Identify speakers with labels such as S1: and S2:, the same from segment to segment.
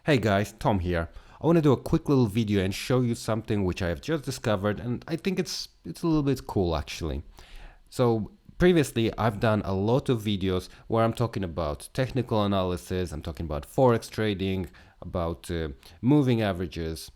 S1: Hey guys, Tom here. I want to do a quick little video and show you something which I have just discovered, and I think it's a little bit cool actually. So previously I've done a lot of videos where I'm talking about technical analysis, I'm talking about Forex trading, about moving averages,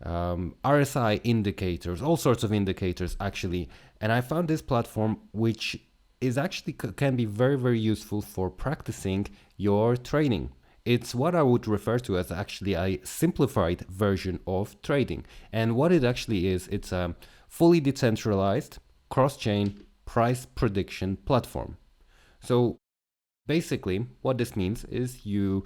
S1: RSI indicators, all sorts of indicators actually. And I found this platform which is actually can be very useful for practicing your trading. It's what I would refer to as actually a simplified version of trading. And what it actually is, it's a fully decentralized cross-chain price prediction platform. So basically what this means is you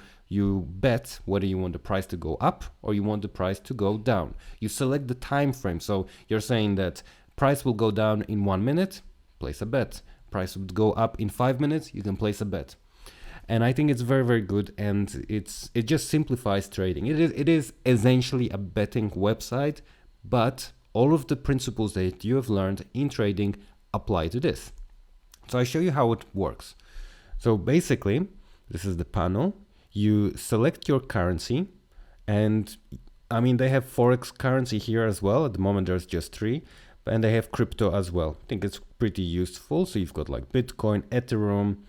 S1: bet whether you want the price to go up or you want the price to go down. You select the time frame. So you're saying that price will go down in 1 minute, place a bet. Price would go up in 5 minutes, you can place a bet. And I think it's very good, and it just simplifies trading. It is essentially a betting website, but all of the principles that you have learned in trading apply to this. So I show you how it works. So basically, this is the panel. You select your currency, and I mean, they have Forex currency here as well. At the moment, there's just 3, and they have crypto as well. I think it's pretty useful. So you've got like Bitcoin, Ethereum,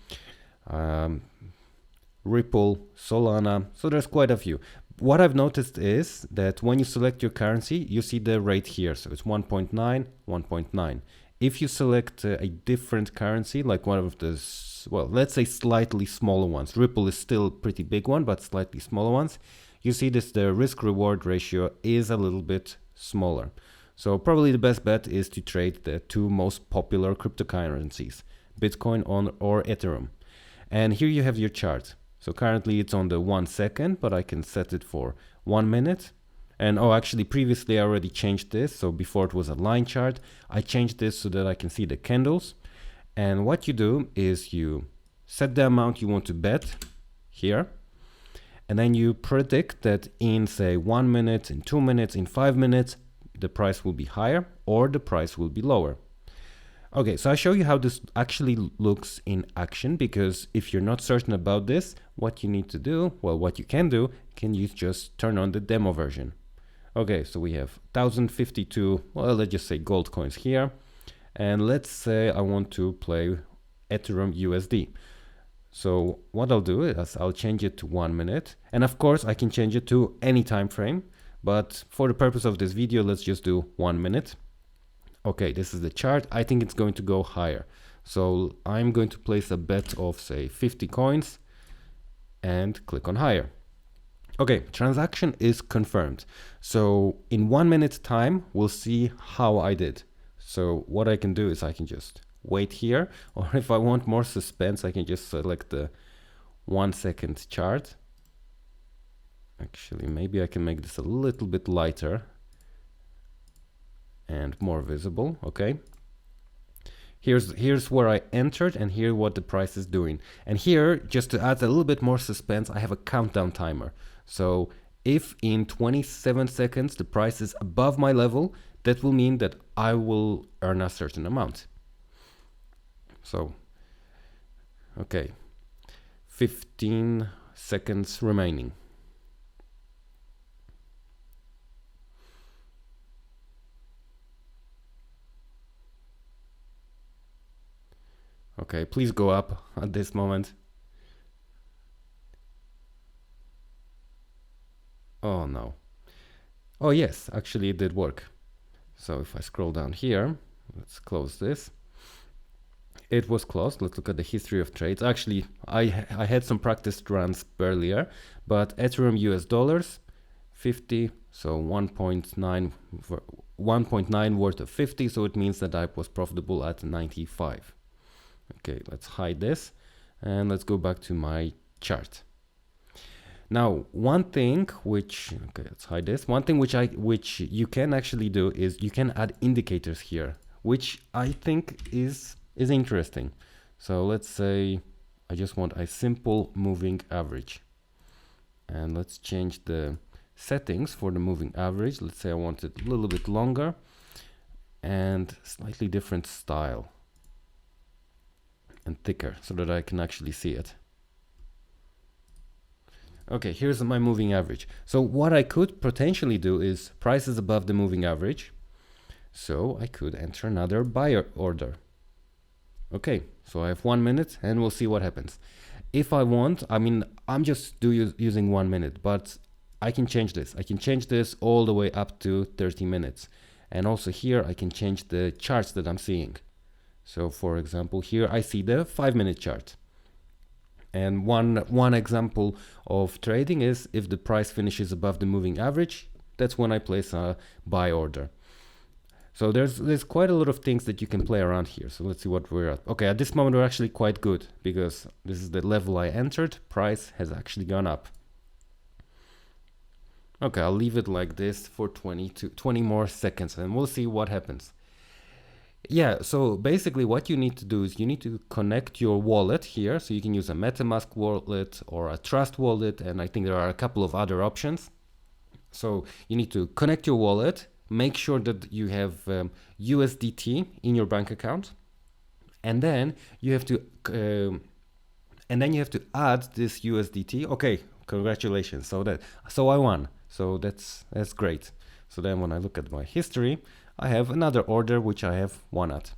S1: Ripple, Solana. So there's quite a few. What I've noticed is that when you select your currency, you see the rate here. So it's 1.9, 1.9. If you select a different currency, like one of the, well, let's say slightly smaller ones, Ripple is still a pretty big one, but slightly smaller ones, you see this, the risk-reward ratio is a little bit smaller. So probably the best bet is to trade the 2 most popular cryptocurrencies, Bitcoin or Ethereum. And here you have your chart. So currently it's on the 1 second, but I can set it for 1 minute. And oh, actually previously I already changed this. So before it was a line chart, I changed this so that I can see the candles. And what you do is you set the amount you want to bet here. And then you predict that in say 1 minute, in 2 minutes, in 5 minutes, the price will be higher or the price will be lower. Okay, so I show you how this actually looks in action, because if you're not certain about this, what you need to do, well, what you can do, can you just turn on the demo version. Okay, so we have 1052, well, let's just say gold coins here. And let's say I want to play Ethereum USD. So what I'll do is I'll change it to 1 minute. And of course, I can change it to any time frame. But for the purpose of this video, let's just do 1 minute. Okay, this is the chart. I think it's going to go higher. So I'm going to place a bet of say 50 coins and click on higher. Okay, transaction is confirmed. So in 1 minute time, we'll see how I did. So what I can do is I can just wait here, or if I want more suspense, I can just select the 1 second chart. Actually, maybe I can make this a little bit lighter and more visible. Okay, here's where I entered, and here what the price is doing. And here, just to add a little bit more suspense, I have a countdown timer. So if in 27 seconds the price is above my level, that will mean that I will earn a certain amount. So okay, 15 seconds remaining. Okay, please go up at this moment. Oh no. Oh yes, actually it did work. So if I scroll down here, let's close this. It was closed. Let's look at the history of trades. Actually, I had some practiced runs earlier, but Ethereum US dollars, 50, so 1.9 worth of 50, so it means that I was profitable at 95. Okay, let's hide this and let's go back to my chart. Now, one thing which, okay, let's hide this. One thing which you can actually do is you can add indicators here, which I think is interesting. So let's say I just want a simple moving average. And let's change the settings for the moving average. Let's say I want it a little bit longer and slightly different style and thicker so that I can actually see it. Okay, here's my moving average. So what I could potentially do is price is above the moving average. So I could enter another buyer order. Okay, so I have 1 minute and we'll see what happens. If I want, I mean, I'm just using 1 minute, but I can change this. I can change this all the way up to 30 minutes. And also here I can change the charts that I'm seeing. So for example, here I see the 5-minute chart. And one example of trading is if the price finishes above the moving average, that's when I place a buy order. So there's quite a lot of things that you can play around here. So let's see what we're at. Okay, at this moment we're actually quite good because this is the level I entered. Price has actually gone up. Okay, I'll leave it like this for 20 more seconds and we'll see what happens. Yeah, so basically what you need to do is you need to connect your wallet here. So you can use a MetaMask wallet or a Trust wallet, and I think there are a couple of other options. So you need to connect your wallet, make sure that you have USDT in your bank account, and then you have to add this USDT. Okay, congratulations. So I won. So that's great. So then when I look at my history, I have another order which I have won at.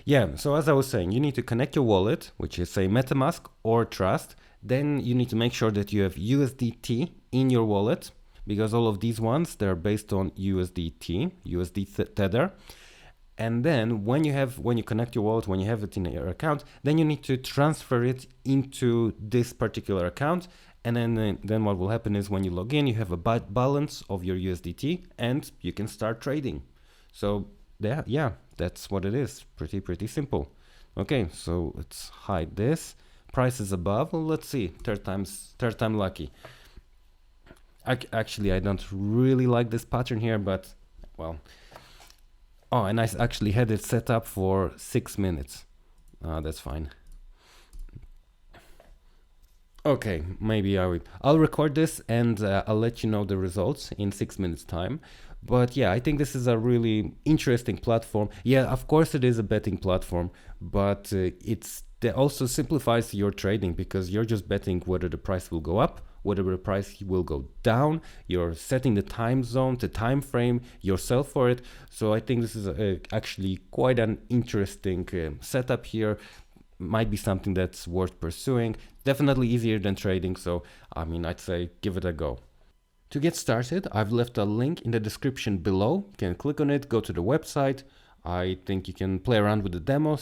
S1: Yeah, so as I was saying, you need to connect your wallet, which is say MetaMask or Trust. Then you need to make sure that you have USDT in your wallet, because all of these ones, they're based on USD Tether. And then when you connect your wallet, when you have it in your account, then you need to transfer it into this particular account. And then what will happen is when you log in, you have a balance of your USDT and you can start trading. So yeah, that's what it is. Pretty simple. Okay, so let's hide this. Price is above. Well, let's see. Third time lucky. Actually, I don't really like this pattern here, but well. Oh, and I actually had it set up for 6 minutes. That's fine. Okay, maybe I'll record this and I'll let you know the results in 6 minutes time. But yeah, I think this is a really interesting platform. Yeah, of course it is a betting platform, but it also simplifies your trading because you're just betting whether the price will go up, whether the price will go down. You're setting the time zone, the time frame yourself for it. So I think this is actually quite an interesting setup here. Might be something that's worth pursuing. Definitely easier than trading, so I mean, I'd say give it a go. To get started, I've left a link in the description below. You can click on it, go to the website. I think you can play around with the demo,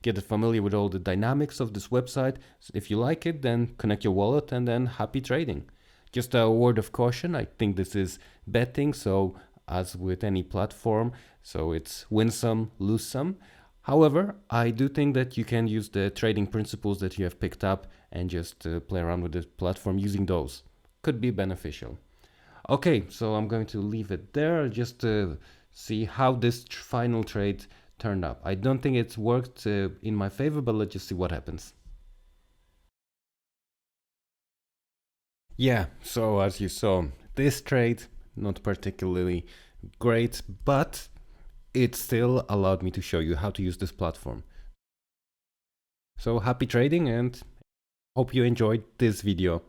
S1: get familiar with all the dynamics of this website. So if you like it, then connect your wallet and then happy trading. Just a word of caution, I think this is betting, so as with any platform, so it's win some, lose some. However, I do think that you can use the trading principles that you have picked up and just play around with the platform using those. Could be beneficial. Okay, so I'm going to leave it there just to see how this final trade turned up. I don't think it's worked in my favor, but let's just see what happens. Yeah, so as you saw, this trade, not particularly great, but it still allowed me to show you how to use this platform. So happy trading and hope you enjoyed this video.